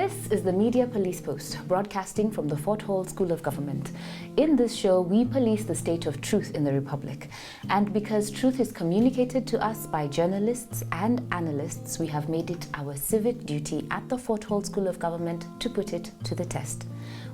This is the Media Police Post, broadcasting from the Fort Hall School of Government. In this show, we police the state of truth in the Republic. And because truth is communicated to us by journalists and analysts, we have made it our civic duty at the Fort Hall School of Government to put it to the test.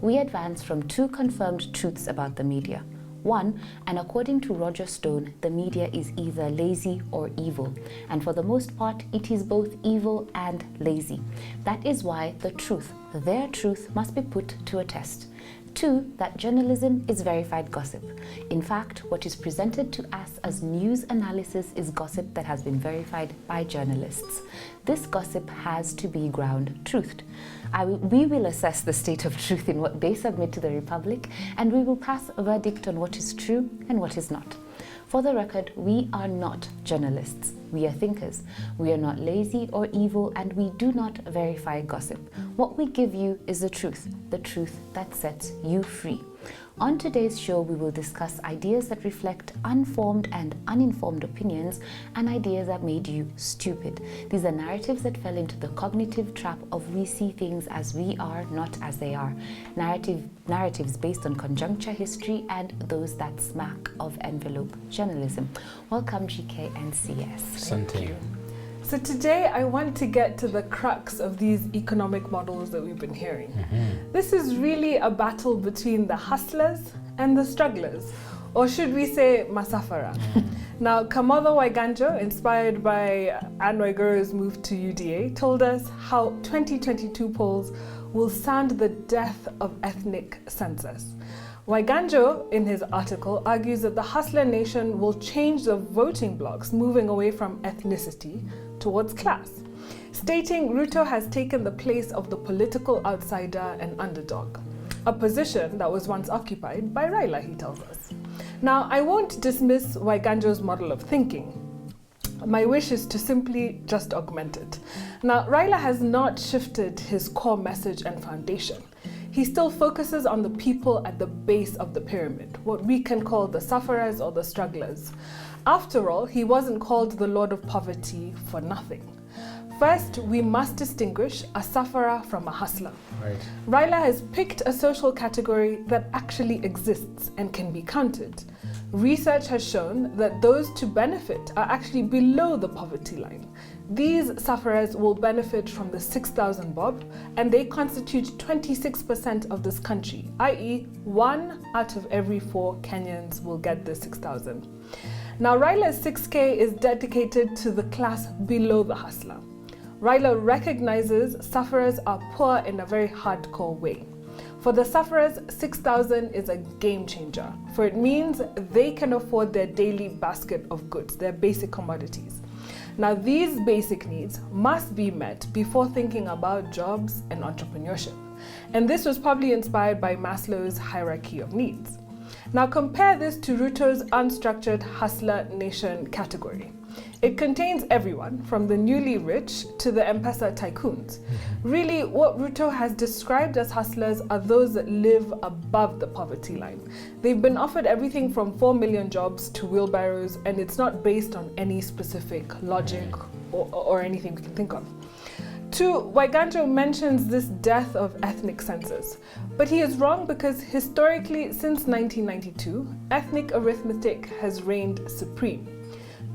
We advance from two confirmed truths about the media. One, and according to Roger Stone, the media is either lazy or evil. And for the most part, it is both evil and lazy. That is why the truth, their truth, must be put to a test. Two, that journalism is verified gossip. In fact, what is presented to us as news analysis is gossip that has been verified by journalists. This gossip has to be ground-truthed. We will assess the state of truth in what they submit to the Republic, and we will pass a verdict on what is true and what is not. For the record, we are not journalists. We are thinkers. We are not lazy or evil, and we do not verify gossip. What we give you is the truth that sets you free. On today's show, we will discuss ideas that reflect unformed and uninformed opinions and ideas that made you stupid. These are narratives that fell into the cognitive trap of we see things as we are, not as they are. Narratives based on conjuncture history and those that smack of envelope journalism. Welcome, GK and CS. Thank you. So today I want to get to the crux of these economic models that we've been hearing. This is really a battle between the hustlers and the strugglers, or should we say Masafara. Now, Kamodo Waiganjo, inspired by Anne Waiguru's move to UDA, told us how 2022 polls will sound the death of ethnic census. Waiganjo, in his article, argues that the hustler nation will change the voting blocks, moving away from ethnicity towards class, stating Ruto has taken the place of the political outsider and underdog, a position that was once occupied by Raila, he tells us. Now, I won't dismiss Waiganjo's model of thinking. My wish is to simply just augment it. Now, Raila has not shifted his core message and foundation. He still focuses on the people at the base of the pyramid, what we can call the sufferers or the strugglers. After all, he wasn't called the Lord of Poverty for nothing. First, we must distinguish a sufferer from a hustler. Right. Raila has picked a social category that actually exists and can be counted. Research has shown that those to benefit are actually below the poverty line. These sufferers will benefit from the 6,000 bob, and they constitute 26% of this country, i.e. 1 out of every 4 Kenyans will get the 6,000. Now, Raila's 6K is dedicated to the class below the hustler. Raila recognizes sufferers are poor in a very hardcore way. For the sufferers, 6,000 is a game changer, for it means they can afford their daily basket of goods, their basic commodities. Now, these basic needs must be met before thinking about jobs and entrepreneurship. And this was probably inspired by Maslow's hierarchy of needs. Now, compare this to Ruto's unstructured hustler nation category. It contains everyone from the newly rich to the M-Pesa tycoons. Really, what Ruto has described as hustlers are those that live above the poverty line. They've been offered everything from 4 million jobs to wheelbarrows, and it's not based on any specific logic or anything we can think of. Two, Waiganjo mentions this death of ethnic census, but he is wrong because historically, since 1992, ethnic arithmetic has reigned supreme.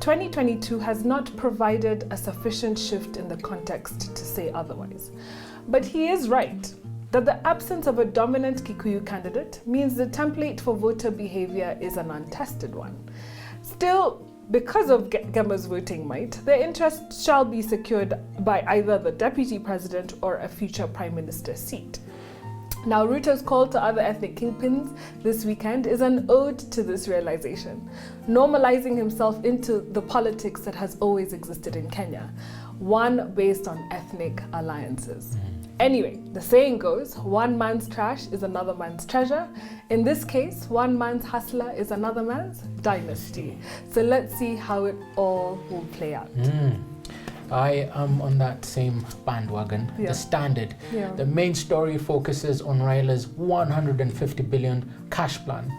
2022 has not provided a sufficient shift in the context to say otherwise. But he is right that the absence of a dominant Kikuyu candidate means the template for voter behavior is an untested one. Still, because of Gemma's voting might, their interest shall be secured by either the deputy president or a future prime minister's seat. Now, Ruto's call to other ethnic kingpins this weekend is an ode to this realization, normalizing himself into the politics that has always existed in Kenya, one based on ethnic alliances. Anyway, the saying goes, one man's trash is another man's treasure. In this case, one man's hustler is another man's dynasty. So let's see how it all will play out. I am on that same bandwagon. The Standard. The main story focuses on Raila's 150 billion cash plan.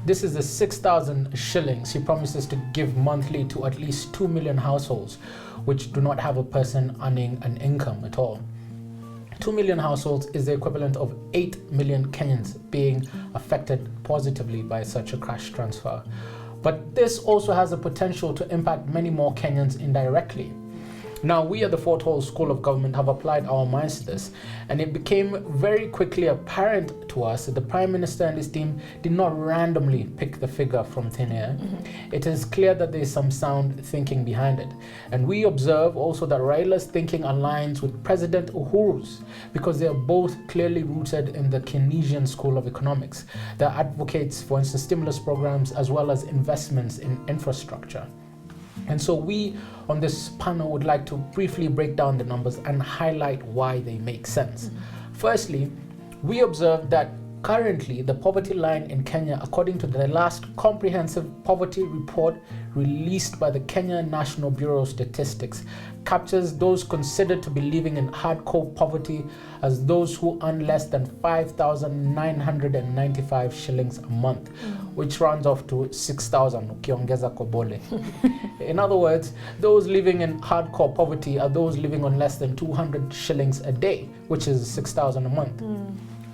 This is the 6,000 shillings he promises to give monthly to at least 2 million households, which do not have a person earning an income at all. 2 million households is the equivalent of 8 million Kenyans being affected positively by such a cash transfer. But this also has the potential to impact many more Kenyans indirectly. Now, we at the Fort Hall School of Government have applied our minds to this, and it became very quickly apparent to us that the Prime Minister and his team did not randomly pick the figure from thin air. It is clear that there is some sound thinking behind it. And we observe also that Raila's thinking aligns with President Uhuru's, because they are both clearly rooted in the Keynesian School of Economics. They're advocates, for instance, stimulus programs as well as investments in infrastructure. And so we on this panel would like to briefly break down the numbers and highlight why they make sense. Firstly, we observed that currently the poverty line in Kenya, according to the last comprehensive poverty report released by the Kenya National Bureau of Statistics, captures those considered to be living in hardcore poverty as those who earn less than 5,995 shillings a month, which rounds off to 6,000 ukiongeza kobole. In other words, those living in hardcore poverty are those living on less than 200 shillings a day, which is 6,000 a month.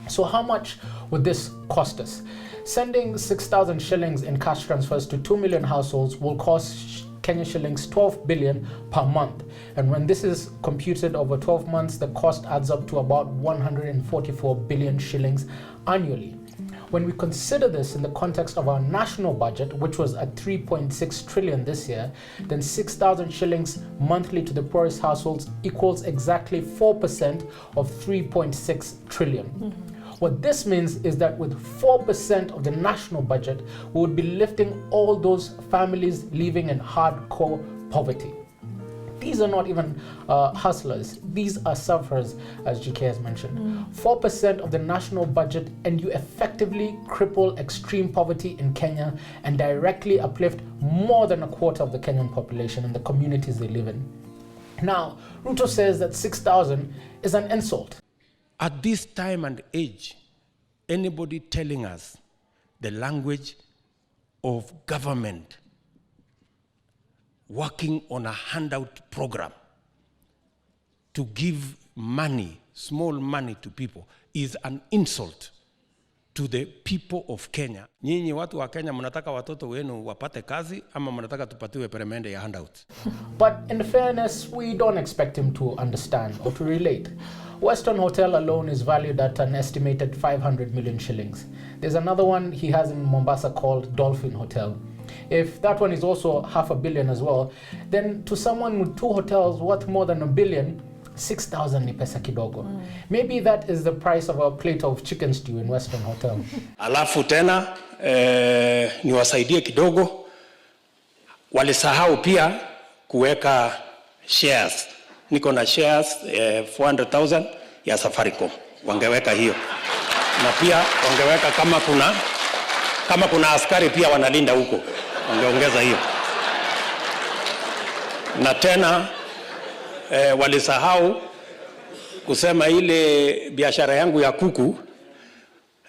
So how much would this cost us? Sending 6,000 shillings in cash transfers to 2 million households will cost Kenya shillings 12 billion per month. And when this is computed over 12 months, the cost adds up to about 144 billion shillings annually. When we consider this in the context of our national budget, which was at 3.6 trillion this year, then 6,000 shillings monthly to the poorest households equals exactly 4% of 3.6 trillion. What this means is that with 4% of the national budget, we would be lifting all those families living in hardcore poverty. These are not even hustlers. These are sufferers, as GK has mentioned. 4% of the national budget, and you effectively cripple extreme poverty in Kenya and directly uplift more than a quarter of the Kenyan population and the communities they live in. Now, Ruto says that 6,000 is an insult. At this time and age, anybody telling us the language of government working on a handout program to give money, small money to people, is an insult to the people of Kenya. Nyinyi watu wa Kenya mnataka watoto wenu wapate kazi ama mnataka tupatiwe peremende ya handout? But in fairness, we don't expect him to understand or to relate. Western Hotel alone is valued at an estimated 500 million shillings. There's another one he has in Mombasa called Dolphin Hotel. If that one is also $500 million as well, then to someone with 2 hotels worth more than $1 billion, 6,000 ni pesa kidogo. Maybe that is the price of a plate of chicken stew in Western Hotel. Alafu tena niwasaidie kidogo, walisahau pia kuweka shares. Niko na shares 400,000 ya Safaricom. Wangeweka hiyo. Na pia wangeweka kama kuna askari pia wanalinda huko. Wangeongeza hiyo. Na tena walisahau kusema ile biashara yangu ya kuku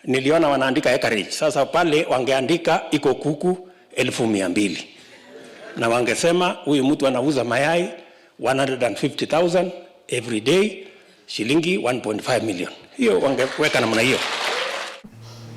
niliona wanaandika acreage. Sasa pale wangeandika iko kuku 1,200. Na wangesema huyu mtu anauza mayai 150,000 every day, shilingi 1.5 million. Hiyo wangeweka namna hiyo.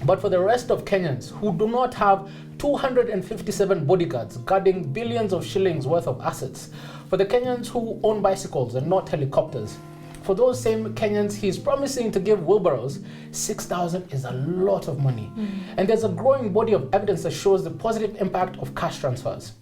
But for the rest of Kenyans who do not have 257 bodyguards guarding billions of shillings worth of assets, for the Kenyans who own bicycles and not helicopters, for those same Kenyans he's promising to give wheelbarrows, 6,000 is a lot of money. And there's a growing body of evidence that shows the positive impact of cash transfers.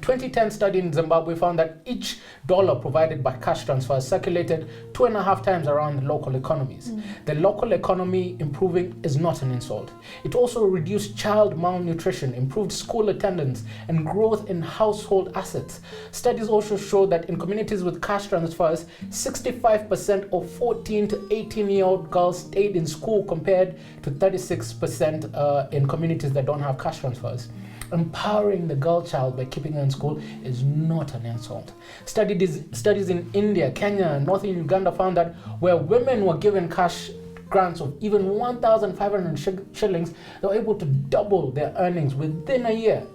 2010 study in Zimbabwe found that each dollar provided by cash transfers circulated 2.5 times around the local economies. The local economy improving is not an insult. It also reduced child malnutrition, improved school attendance, and growth in household assets. Studies also show that in communities with cash transfers, 65% of 14 to 18-year-old girls stayed in school compared to 36% in communities that don't have cash transfers. Empowering the girl child by keeping her in school is not an insult. Studies in India, Kenya, and northern Uganda found that where women were given cash grants of even 1,500 shillings, they were able to double their earnings within a year.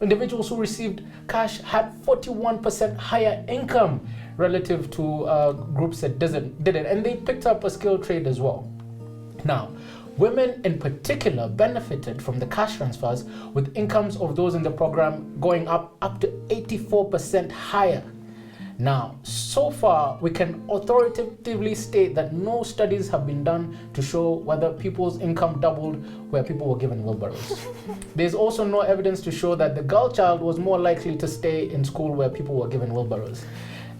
Individuals who received cash had 41% higher income, relative to groups that didn't. And they picked up a skilled trade as well. Now, women in particular benefited from the cash transfers, with incomes of those in the program going up to 84% higher. Now, so far, we can authoritatively state that no studies have been done to show whether people's income doubled where people were given wheelbarrows. There's also no evidence to show that the girl child was more likely to stay in school where people were given wheelbarrows.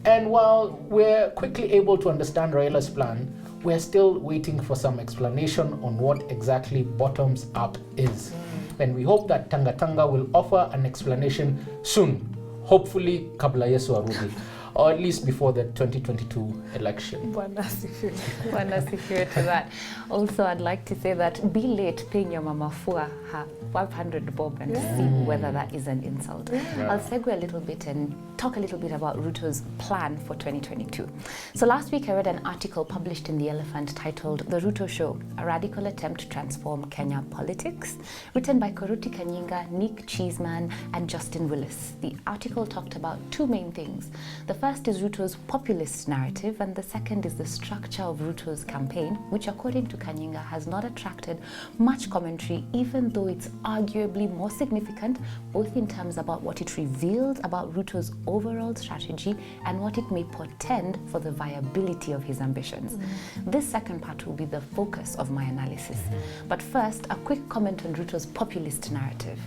And while we're quickly able to understand Raila's plan, we're still waiting for some explanation on what exactly bottoms up is. And we hope that Tanga Tanga will offer an explanation soon, hopefully kabla Yesu arudi, or at least before the 2022 election. Bwana asifiwe to that. Also, I'd like to say that be late paying your mama for her 500 bob and see whether that is an insult. I'll segue a little bit and talk a little bit about Ruto's plan for 2022. So last week I read an article published in The Elephant titled The Ruto Show, A Radical Attempt to Transform Kenya Politics, written by Koruti Kanyinga, Nick Cheeseman, and Justin Willis. The article talked about two main things. The first is Ruto's populist narrative, and the second is the structure of Ruto's campaign, which according to Kanyinga has not attracted much commentary, even though it's arguably more significant, both in terms about what it reveals about Ruto's overall strategy and what it may portend for the viability of his ambitions. This second part will be the focus of my analysis. But first, a quick comment on Ruto's populist narrative.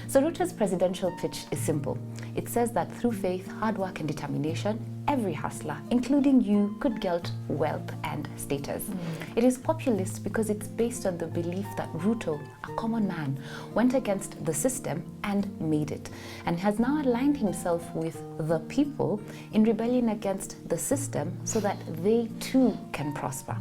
So Ruto's presidential pitch is simple. It says that through faith, hard work and determination, every hustler, including you, could get wealth and status. It is populist because it's based on the belief that Ruto, a common man, went against the system and made it, and has now aligned himself with the people in rebellion against the system so that they too can prosper.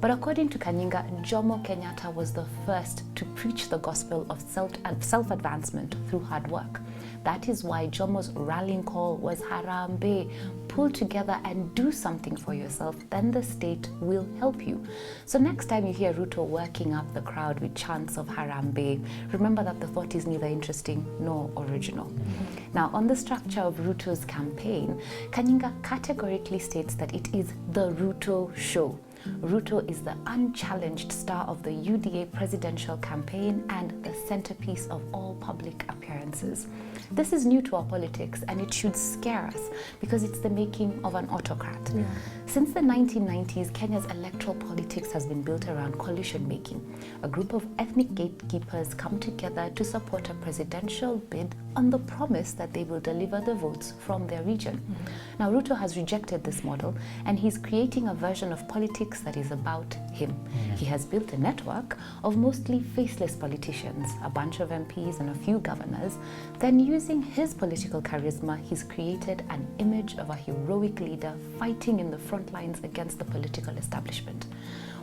But according to Kanyinga, Jomo Kenyatta was the first to preach the gospel of self-advancement through hard work. That is why Jomo's rallying call was Harambe, pull together and do something for yourself, then the state will help you. So next time you hear Ruto working up the crowd with chants of Harambe, remember that the thought is neither interesting nor original. Now, on the structure of Ruto's campaign, Kanyinga categorically states that it is the Ruto show. Ruto is the unchallenged star of the UDA presidential campaign and the centerpiece of all public appearances. This is new to our politics, and it should scare us because it's the making of an autocrat. Since the 1990s, Kenya's electoral politics has been built around coalition making. A group of ethnic gatekeepers come together to support a presidential bid on the promise that they will deliver the votes from their region. Now, Ruto has rejected this model, and he's creating a version of politics that is about him. He has built a network of mostly faceless politicians, a bunch of MPs and a few governors. Then, using his political charisma, he's created an image of a heroic leader fighting in the front lines against the political establishment.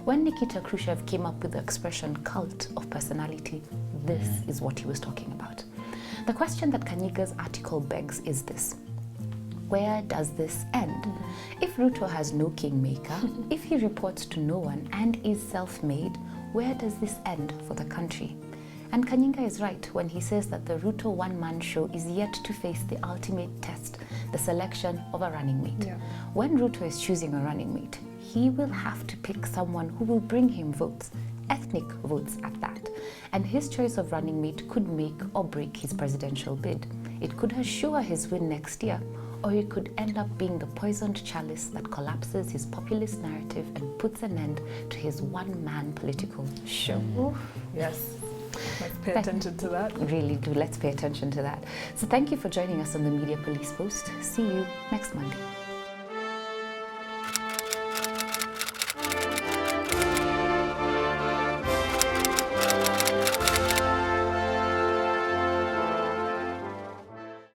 When Nikita Khrushchev came up with the expression cult of personality, this is what he was talking about. The question that Kanyinga's article begs is this: where does this end? If Ruto has no kingmaker, if he reports to no one and is self-made, where does this end for the country? And Kanyinga is right when he says that the Ruto one-man show is yet to face the ultimate test, the selection of a running mate. When Ruto is choosing a running mate, he will have to pick someone who will bring him votes, ethnic votes at that. And his choice of running mate could make or break his presidential bid. It could assure his win next year, or it could end up being the poisoned chalice that collapses his populist narrative and puts an end to his one-man political show. Yes. Let's pay attention to that. Really do. Let's pay attention to that. So thank you for joining us on the Media Police Post. See you next Monday.